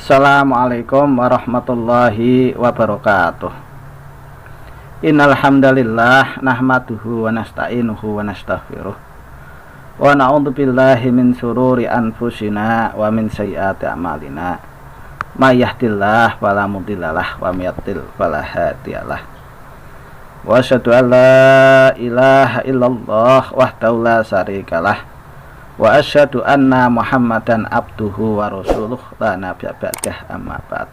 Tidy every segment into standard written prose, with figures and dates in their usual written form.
Assalamualaikum warahmatullahi wabarakatuh. Innal hamdalillah nahmaduhu wa nasta'inuhu wa nastaghfiruh wa na'udzu billahi min shururi anfusina wa min sayyiati a'malina. May yahdihillahu fala mudhillalah wa may yudhlil fala hadiyalah. Wa asyhadu an la ilaha illallah wahdahu la syarikalah wa asyhadu anna Muhammadan abduhu wa rasuluh la nabiyya ba'dah, amma ba'd.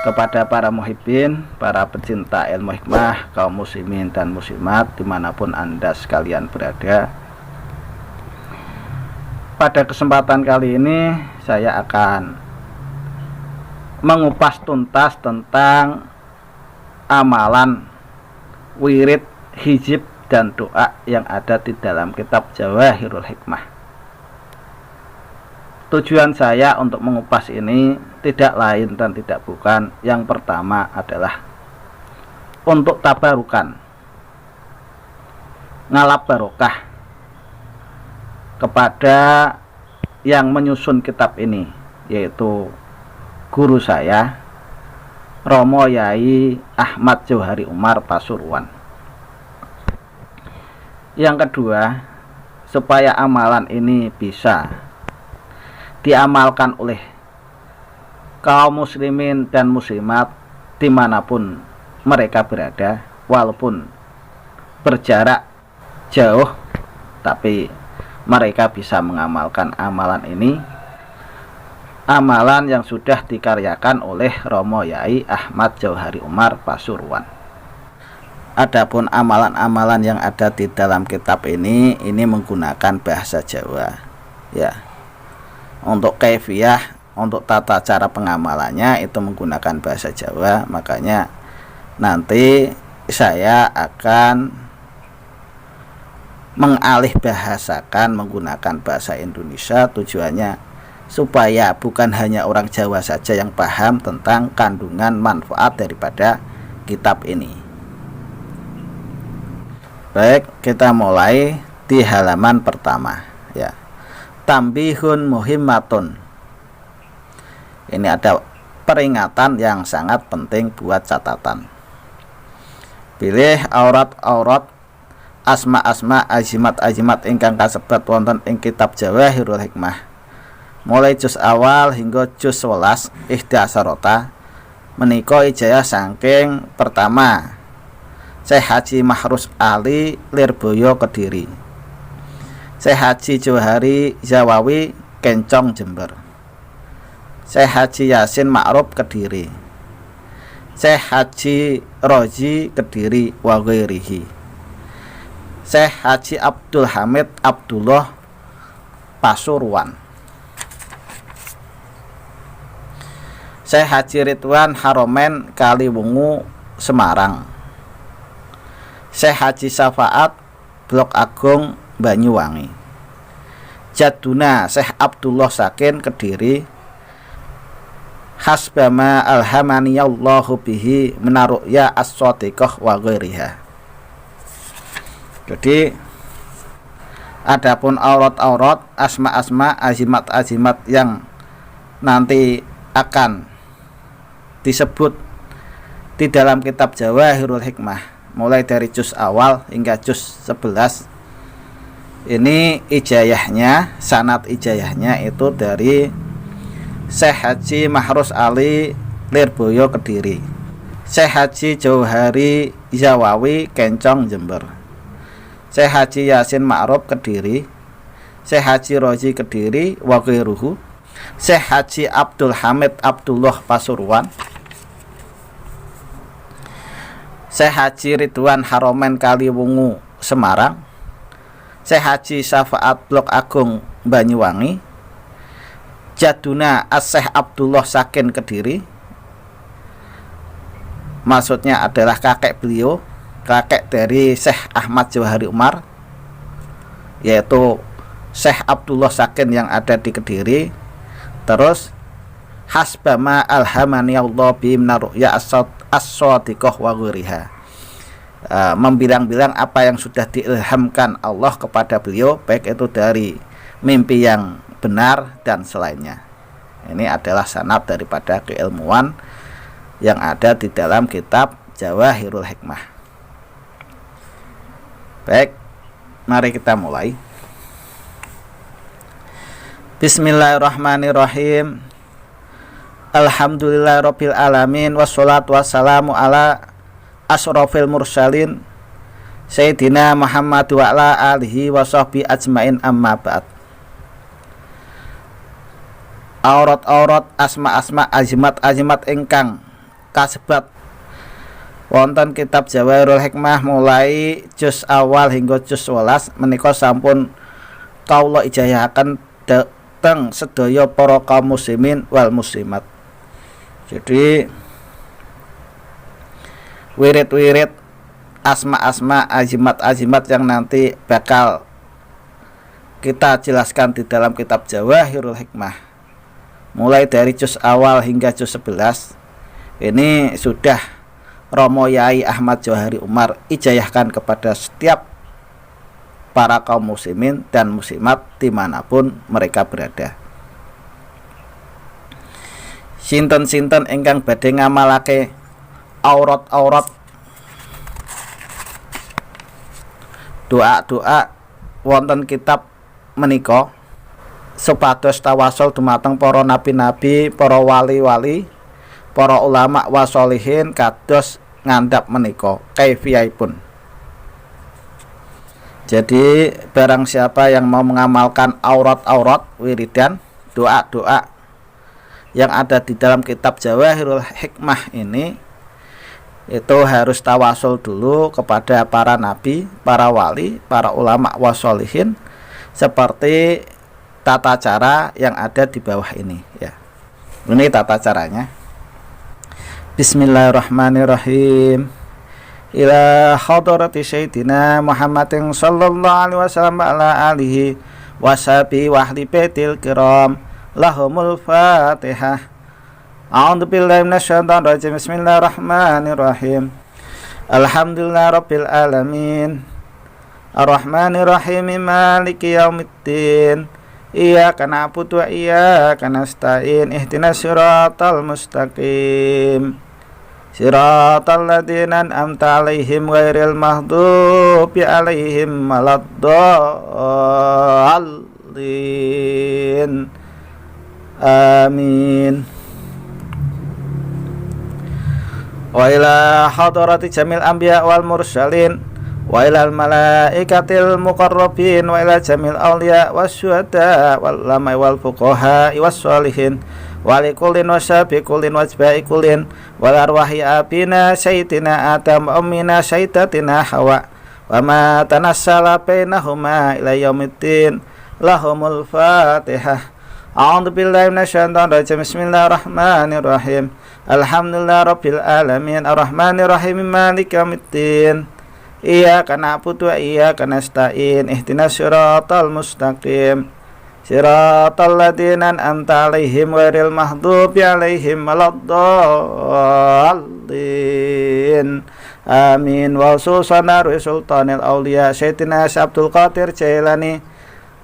Kepada para muhibbin, para pecinta ilmu hikmah, kaum muslimin dan muslimat dimanapun Anda sekalian berada, pada kesempatan kali ini saya akan mengupas tuntas tentang amalan wirid, hizib dan doa yang ada di dalam kitab Jawahirul Hikmah. Tujuan saya untuk mengupas ini tidak lain dan tidak bukan, yang pertama adalah untuk tabarukan, ngalap barokah kepada yang menyusun kitab ini, yaitu guru saya Romo Yai Ahmad Johari Umar Pasuruan. Yang kedua, supaya amalan ini bisa diamalkan oleh kaum muslimin dan muslimat dimanapun mereka berada, walaupun berjarak jauh, tapi mereka bisa mengamalkan amalan ini, amalan yang sudah dikaryakan oleh Romo Yai Ahmad Johari Umar Pasuruan. Adapun amalan-amalan yang ada di dalam kitab ini menggunakan bahasa Jawa, ya. Untuk kaifiyah, untuk tata cara pengamalannya itu menggunakan bahasa Jawa, makanya nanti saya akan mengalih bahasakan menggunakan bahasa Indonesia, tujuannya supaya bukan hanya orang Jawa saja yang paham tentang kandungan manfaat daripada kitab ini. Baik, kita mulai di halaman pertama, ya. Tambihun muhimmatun. Ini ada peringatan yang sangat penting buat catatan. Pilih aurat-aurat, asma-asma, azimat-azimat ingkang kasebat wonten ing kitab Jawahirul Hikmah. Mulai juz awal hingga juz 11 ihdatsarota menika ijazah saking pertama Syekh Haji Mahrus Ali Lirboyo Kediri, Syekh Haji Johari Zawawi Kencong Jember, Syekh Haji Yasin Ma'ruf Kediri, Syekh Haji Roji Kediri wa ghairihi, Syekh Haji Abdul Hamid Abdullah Pasuruan, Syekh Haji Ridwan Haromen Kaliwungu Semarang, Syekh Haji Syafaat Blok Agung Banyuwangi, Jaduna Syekh Abdullah Sakin Kediri, hasbama alhamaniyallahu bihi menaru'ya as-sotiqoh wa ghairiha. Jadi adapun aurat-aurat, asma-asma, azimat-azimat yang nanti akan disebut di dalam kitab Jawahirul Hikmah mulai dari juz awal hingga juz 11, ini ijayahnya, sanad ijayahnya itu dari Syekh Haji Mahrus Ali Lirboyo Kediri, Syekh Haji Johari Zawawi Kencong Jember, Syekh Haji Yasin Ma'ruf Kediri, Syekh Haji Roji Kediri wa ghairuhu, Syekh Haji Abdul Hamid Abdullah Pasuruan, Syekh Haji Ridwan Haromen Kaliwungu Semarang, Syekh Haji Syafaat Blok Agung Banyuwangi, Jaduna Syekh Abdullah Sakin Kediri, maksudnya adalah kakek beliau, kakek dari Syekh Ahmad Johari Umar, yaitu Syekh Abdullah Sakin yang ada di Kediri. Terus hasbama alhamaniyallahu bi menaru'ya as-sotiqoh wa ghairiha, membilang-bilang apa yang sudah diilhamkan Allah kepada beliau, baik itu dari mimpi yang benar dan selainnya. Ini adalah sanad daripada keilmuan yang ada di dalam kitab Jawahirul Hikmah. Baik, mari kita mulai. Bismillahirrahmanirrahim. Alhamdulillahirabbil alamin, wassalatu wassalamu ala asrofil mursalin Sayyidina Muhammad wa ala alihi wa sahbihi ajmain, amma ba'd. Aurat-aurat, asma-asma, azimat-azimat ingkang kasebat wonten kitab Jawahirul Hikmah mulai juz awal hingga juz 11 menika sampun kawula ijayahaken dhateng sedaya para kaum muslimin wal muslimat. Jadi wirid-wirid, asma-asma, azimat-azimat yang nanti bakal kita jelaskan di dalam kitab Jawahirul Hikmah mulai dari juz awal hingga juz 11 ini sudah Romo Yai Ahmad Johari Umar ijayahkan kepada setiap para kaum muslimin dan muslimat dimanapun mereka berada. Sinten-sinten ingkang badhe ngamalake aurat-aurat, doa-doa wonten kitab menika supados tawasul dumateng para nabi-nabi, para wali-wali, para ulama wasolihin kados ngandhap menika kaifiyahipun. Jadi barang siapa yang mau mengamalkan aurat-aurat, wiridan, doa-doa yang ada di dalam kitab Jawahirul Hikmah ini, itu harus tawasul dulu kepada para nabi, para wali, para ulama wasolihin seperti tata cara yang ada di bawah ini ya. Ini tata caranya. Bismillahirrahmanirrahim. Ila hadrati sayyidina Muhammadin sallallahu alaihi wasallam ala alihi washabi wa ahli baitil kiram lahumul fatihah. A'udzu billahi minasyaitonir rajim. Bismillahirrahmanirrahim. Alhamdulillahirabbil alamin. Arrahmanirrahim, maliki yaumiddin. Iyyaka na'budu wa iyyaka nasta'in. Ihdinas siratal mustaqim. Siratal ladzina an'amta 'alaihim ghairil maghdubi 'alaihim waladdallin. Amin. Wa ila hadarati jamil anbiya wal mursalin wa ilal malaikatil muqarrabin wa ila jamil awliya wasyuhada wal ulama wal fuqaha was sholihin wa likullin wasyabi kullin wajbai kullin wal arwahi abina sayyidina adam ummina sayyidatina hawa wa ma tanassala bainahuma ila yaumiddin lahumul fatihah. A'udzu billahi minasyaitonir rajim. Bismillahirrahmanirrahim. Alhamdulillahirabbil alamin, arrahmanirrahim, maliki yaumiddin. Iyyaka na'budu wa iyyaka nasta'in. Ihdinas siratal mustaqim. Siratal ladzina an'amta 'alaihim ghairil maghdubi 'alaihim waladdallin. Amin. Wa susana sultanil auliya sayyidina Abdul Qadir Jailani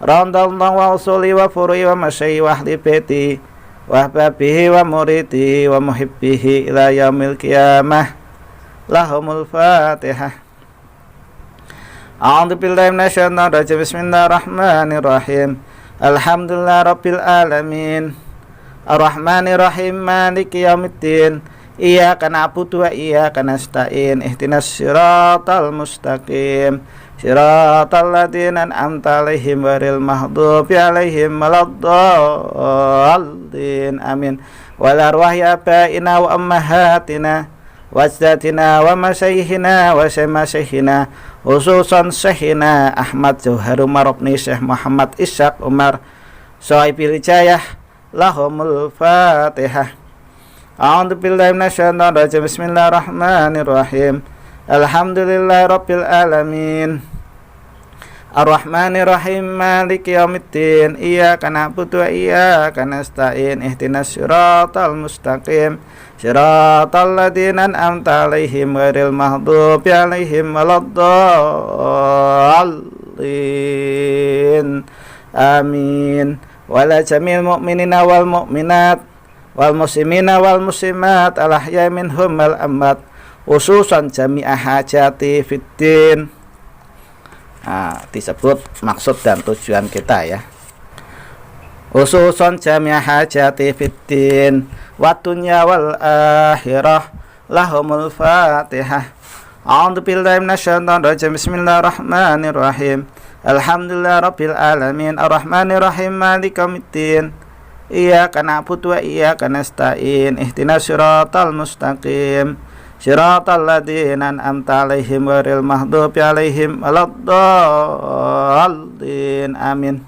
radhiyallahu wa usuli wa furui wa masyi wa ahli baiti wa ahbabihi wa muridi wa muhibbihi ila yaumil qiyamah. Lahumul fatihah. A'udzu billahi minasyaitonir rajim. Bismillahirrahmanirrahim. Alhamdulillahirabbil alamin. Arrahmanirrahim, maliki yaumiddin. Iyyaka na'budu wa iyyaka nasta'in. Ihdinas siratal mustaqim. Siratal ladzina an'amta 'alaihim ghairil maghdubi 'alaihim waladdallin. Amin. Wal arwahi abaina wa ummahatina wajdatina wa masyaykhina wa syamasyaykhina khususan Syekhina Ahmad Johar Umar ibn Syekh Muhammad Ishaq Umar Sohibil Hijayah. Lahumul fatihah. A'udzu billahi minasyaitonir rajim. Bismillahirrahmanirrahim. Alhamdulillahirabbil alamin. Ar-Rahmanir-Rahim, maliki yaumiddin. Iyyaka na'budu wa iyyaka nasta'in. Ihdinas siratal mustaqim. Siratal ladzina an'amta 'alaihim ghairil maghdubi 'alaihim waladdallin. Amin. wala jamil mu'minina wal mu'minat wal muslimina wal muslimat al ahya'i minhum wal amwat khususan jami'ah hajati fiddin. Disebut maksud dan tujuan kita ya. Khususan jami'ah hajati fiddin wa dunya wal akhirah lahumul fatihah. A'udzu billahi minasyaitonir rajim. Bismillahirrahmanirrahim. Alhamdulillah rabbil alamin arrahmanir rahim maliki yaumiddin. Iyyaka na'budu wa iyyaka nasta'in. Ihdinas siratal mustaqim. Siratal ladzina an'amta 'alaihim ghairil maghdubi 'alaihim waladdallin. Amin.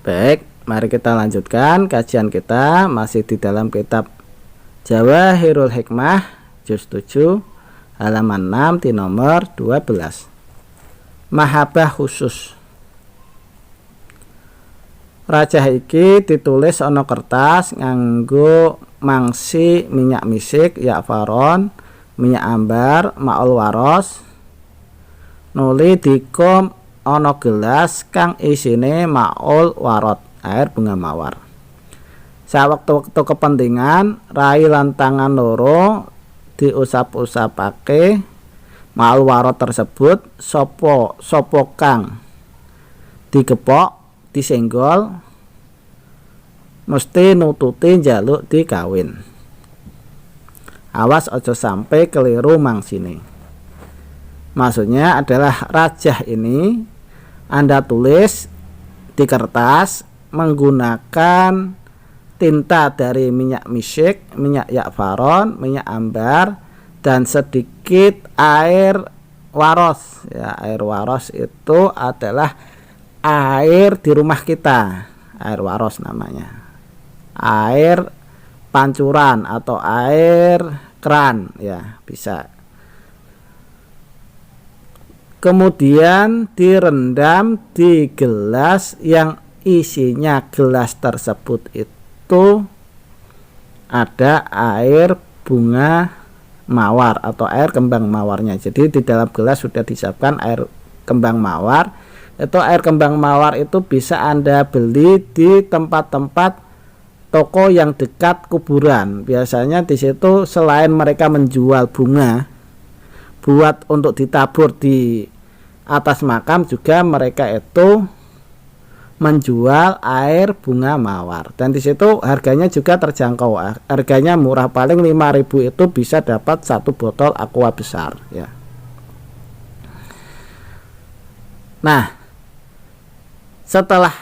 Baik, mari kita lanjutkan kajian kita masih di dalam kitab Jawahirul Hikmah juz 7 halaman 6 di nomor 12. Mahabbah khusus. Rajah iki ditulis ana kertas nganggo mangsi minyak misik, faron, minyak ambar, maul waros. Nuli dikom ana gelas kang isine maul warot, air bunga mawar. Sawektu-wektu kepentingan rai lan tangan loro diusap-usapake maul warot tersebut sopo kang digepok disenggol mesti nututi njaluk dikawin. Awas ojo sampai keliru mangsine. Maksudnya adalah rajah ini Anda tulis di kertas menggunakan tinta dari minyak misik, minyak yakfaron, minyak ambar, dan sedikit air waros. Ya, air waros itu adalah air di rumah kita. Air waros namanya. Air pancuran atau air keran, ya bisa. Kemudian direndam di gelas yang isinya gelas tersebut itu ada air bunga mawar atau air kembang mawarnya. Jadi di dalam gelas sudah disiapkan air kembang mawar. Itu air kembang mawar itu bisa Anda beli di tempat-tempat toko yang dekat kuburan. Biasanya di situ selain mereka menjual bunga buat untuk ditabur di atas makam, juga mereka itu menjual air bunga mawar, dan di situ harganya juga terjangkau. Harganya murah, paling 5.000 itu bisa dapat satu botol aqua besar ya. Nah, setelah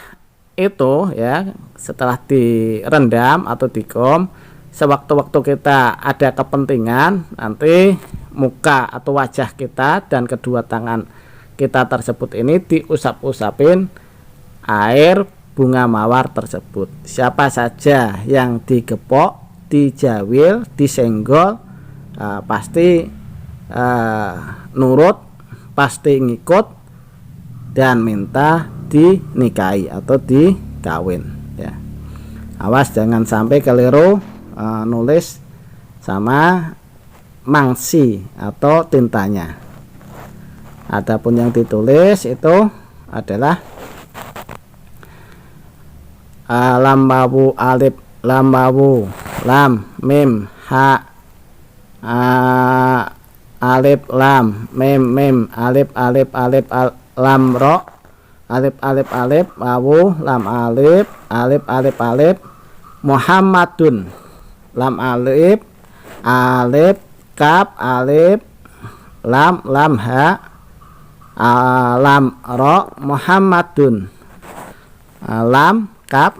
itu ya, setelah direndam atau dikom, sewaktu-waktu kita ada kepentingan, nanti muka atau wajah kita dan kedua tangan kita tersebut ini diusap-usapin air bunga mawar tersebut. Siapa saja yang digepok, dijawil, disenggol, pasti nurut, pasti ngikut dan minta dinikahi atau dikawin ya. Awas jangan sampai keliru nulis sama mangsi atau tintanya. Adapun yang ditulis itu adalah lam wawu alif lam wawu lam mim ha alif lam mim mim alif alif alif lam ro alif alif alif wawu lam alif alif alif alif Muhammadun lam alif alif kaf alif lam lam ha lam ro Muhammadun lam kaf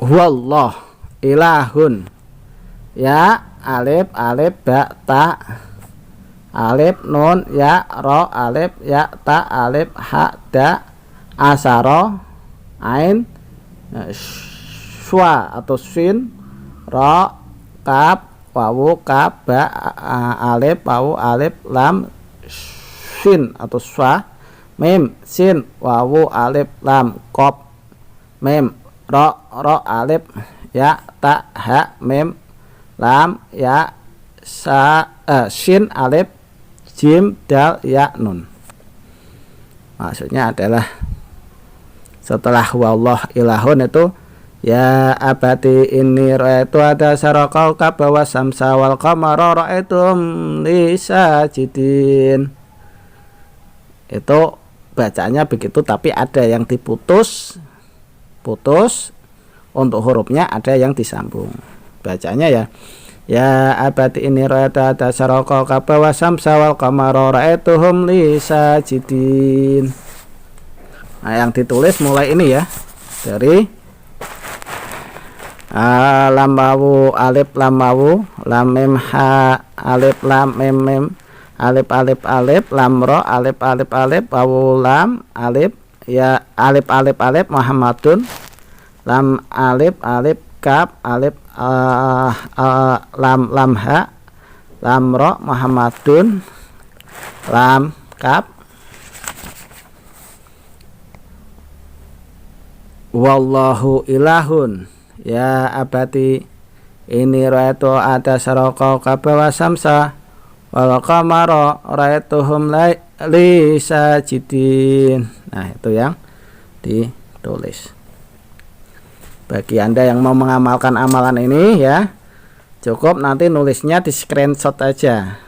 huwallah ilahun ya alif alif ba ta alif nun ya ro alif ya ta alif ha da asaro ain sywa atau sin ro kaf wawu kaf ba alif wawu alif lam sin atau swa mim sin wawu alif lam kop mim ro alif ya ta ha mim lam ya shin alif jim dal ya nun. Maksudnya adalah setelah wallah ilahun itu ya abati ini ra'aitu ada sarakau kabawa samsa wal qamara ra'aitum lisajidin. Itu bacanya begitu, tapi ada yang putus untuk hurufnya, ada yang disambung. Bacanya ya abati ini ra'aitu ada sarakau kabawa samsa wal qamara ra'aituhum lisajidin. Nah, yang ditulis mulai ini ya, dari lam wawu alif lam wawu lam mim ha alif lam mim mim alif alif alif lam ro alif alif alif wawu lam alif ya alif alif alif Muhammadun lam alif alif kaf alif lam ha lam ro Muhammadun lam kaf wallahu ilahun ya abati ini ra'aitu ada saraqau kabawa samsa wal qamara ra'aituhum lisajidin. Nah, itu yang ditulis. Bagi Anda yang mau mengamalkan amalan ini ya, cukup nanti nulisnya di screenshot aja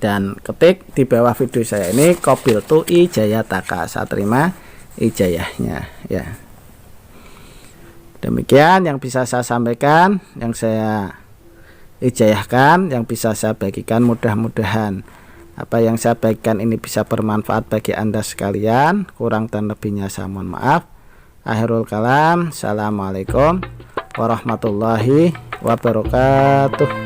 dan ketik di bawah video saya ini qabiltu ijayataka, saya terima ijayahnya ya. Demikian yang bisa saya sampaikan, yang saya ijayahkan, yang bisa saya bagikan. Mudah-mudahan apa yang saya bagikan ini bisa bermanfaat bagi Anda sekalian. Kurang dan lebihnya saya mohon maaf. Akhirul kalam, assalamualaikum warahmatullahi wabarakatuh.